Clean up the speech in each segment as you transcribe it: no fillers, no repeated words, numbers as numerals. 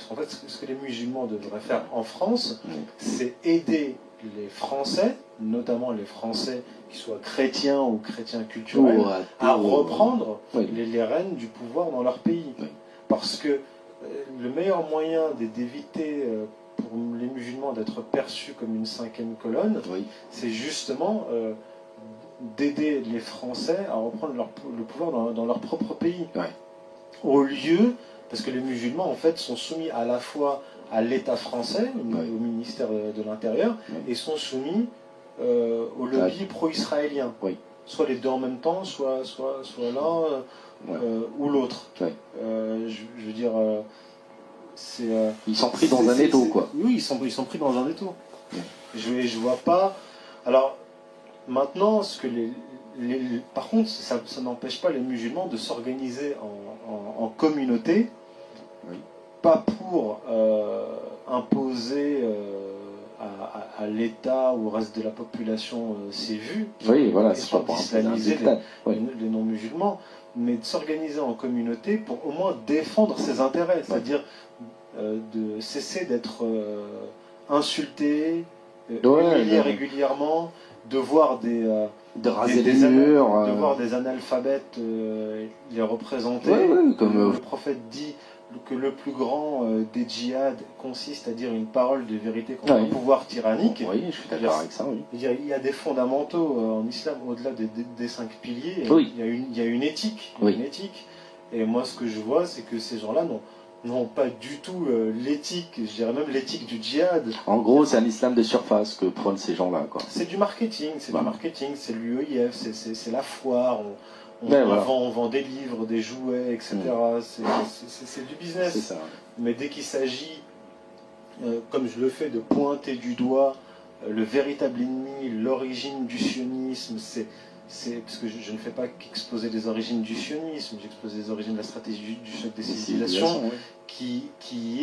qu'en fait, ce que les musulmans devraient faire en France, c'est aider les Français, notamment les Français qui soient chrétiens ou chrétiens culturels, à reprendre les rênes du pouvoir dans leur pays. Parce que le meilleur moyen d'éviter pour les musulmans d'être perçus comme une cinquième colonne, c'est justement d'aider les Français à reprendre le pouvoir dans leur propre pays. Au lieu, parce que les musulmans en fait sont soumis à la fois à l'État français, au ministère de l'Intérieur, et sont soumis au lobby pro-israélien. Soit les deux en même temps, soit l'un ou l'autre. Je veux dire, ils sont pris dans un étau, quoi. Oui, ils sont pris dans un étau. Je vois pas. Alors, maintenant, par contre, ça n'empêche pas les musulmans de s'organiser en communauté, pas pour imposer à l'État ou au reste de la population ses vues, c'est pas pour islamiser les non-musulmans, mais de s'organiser en communauté pour au moins défendre ses intérêts, c'est-à-dire de cesser d'être insulté, humilié régulièrement, de voir de raser les murs, de voir des analphabètes les représenter. Comme le prophète dit que le plus grand des djihad consiste à dire une parole de vérité contre un pouvoir tyrannique. Oui, je suis d'accord avec ça. Il y a des fondamentaux en islam, au-delà des 5 piliers. Il y a une éthique. Une éthique. Et moi, ce que je vois, c'est que ces gens-là n'ont pas du tout l'éthique, je dirais même l'éthique du djihad. En gros, c'est un islam de surface que prônent ces gens-là. C'est du marketing, c'est l'UEIF, c'est la foire, on vend des livres, des jouets, etc. C'est du business. C'est ça. Mais dès qu'il s'agit, comme je le fais, de pointer du doigt le véritable ennemi, l'origine du sionisme, parce que je ne fais pas qu'exposer les origines du sionisme, j'expose les origines de la stratégie du choc des civilisations, qui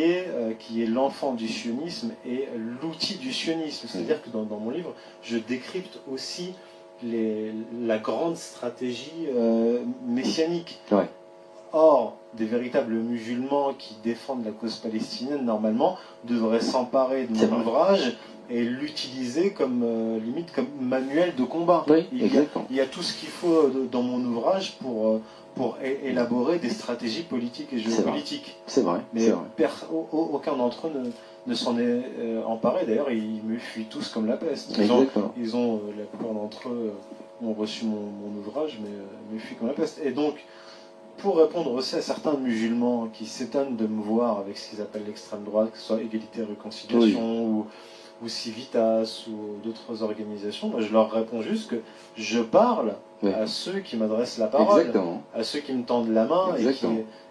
est l'enfant du sionisme et l'outil du sionisme. C'est-à-dire que dans mon livre, je décrypte aussi la grande stratégie messianique. Or, des véritables musulmans qui défendent la cause palestinienne, normalement, devraient s'emparer de mon ouvrage et l'utiliser limite comme manuel de combat. Il y a tout ce qu'il faut dans mon ouvrage pour élaborer des stratégies politiques et géopolitiques. C'est vrai. Mais aucun d'entre eux ne s'en est emparé. D'ailleurs, ils me fuient tous comme la peste. La plupart d'entre eux ont reçu mon ouvrage, mais me fuient comme la peste. Et donc, pour répondre aussi à certains musulmans qui s'étonnent de me voir avec ce qu'ils appellent l'extrême droite, que ce soit Égalité et Réconciliation ou Civitas ou d'autres organisations, moi je leur réponds juste que je parle à ceux qui m'adressent la parole, à ceux qui me tendent la main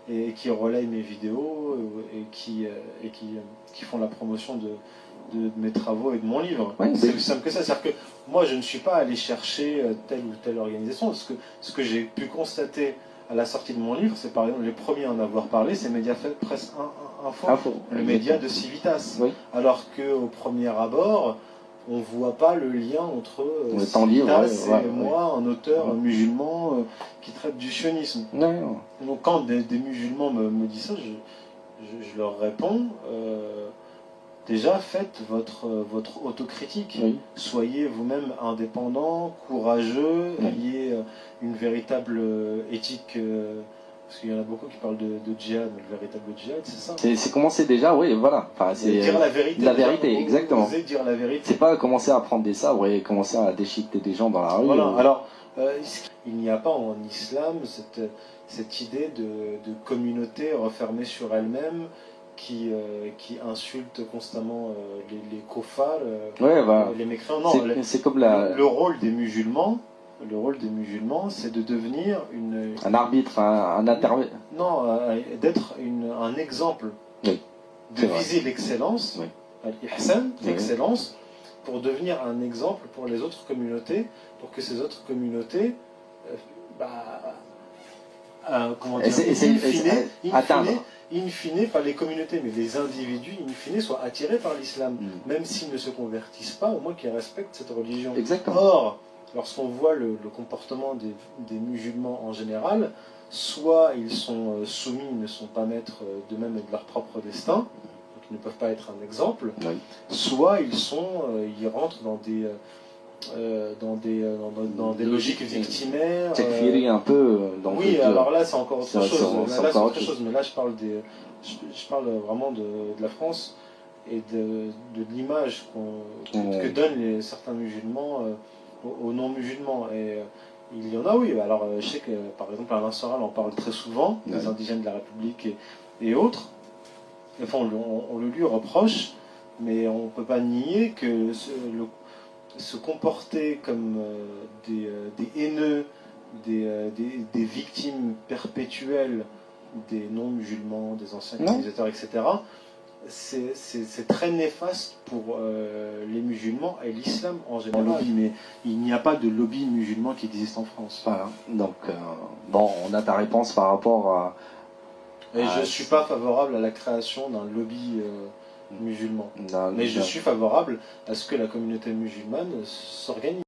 et qui relayent mes vidéos et qui font la promotion de mes travaux et de mon livre. C'est aussi simple que ça. C'est-à-dire que moi je ne suis pas allé chercher telle ou telle organisation. Ce que j'ai pu constater à la sortie de mon livre, c'est par exemple les premiers à en avoir parlé, c'est Mediapart Presse Info, le média de Civitas. Alors qu'au premier abord, on ne voit pas le lien entre Civitas et moi, un auteur musulman qui traite du sionisme. Donc quand des musulmans me disent ça, je leur réponds, déjà faites votre autocritique. Soyez vous-même indépendant, courageux, ayez une véritable éthique. Parce qu'il y en a beaucoup qui parlent de djihad, mais le véritable djihad, c'est ça. C'est commencer déjà, voilà. Enfin, c'est dire la vérité. La vérité, exactement. Oser dire la vérité. C'est pas commencer à prendre des sabres et commencer à déchiqueter des gens dans la rue. Voilà. Alors, il n'y a pas en islam cette idée de communauté refermée sur elle-même qui insulte constamment les kofars, les mécréants. Non, c'est comme le rôle des musulmans. Le rôle des musulmans, c'est de devenir un arbitre, un intermédiaire. Non, d'être un exemple, de viser l'excellence, l'ihsan, l'excellence, pour devenir un exemple pour les autres communautés, pour que ces autres communautés, comment dire, in fine, pas les communautés, mais les individus, in fine, soient attirés par l'islam, même s'ils ne se convertissent pas, au moins qu'ils respectent cette religion. Exactement. Or, lorsqu'on voit le comportement des musulmans en général, soit ils sont soumis, ils ne sont pas maîtres d'eux-mêmes et de leur propre destin, donc ils ne peuvent pas être un exemple, oui. soit ils rentrent dans des logiques victimaires. Tekfiri un peu dans le oui, alors là c'est encore autre chose. Là, c'est autre chose, mais là je parle vraiment de la France et de l'image que donnent certains musulmans aux non-musulmans. Et il y en a, oui. Alors je sais que par exemple Alain Soral en parle très souvent, les indigènes de la République et autres. Enfin, on le lui reproche, mais on ne peut pas nier que se comporter comme des haineux, des victimes perpétuelles des non-musulmans, des anciens colonisateurs, etc., c'est très néfaste pour les musulmans et l'islam en général. Mais il n'y a pas de lobby musulman qui existe en France. Voilà. Donc, bon, on a ta réponse par rapport à... Et je ne suis pas favorable à la création d'un lobby musulman. Mais je suis favorable à ce que la communauté musulmane s'organise.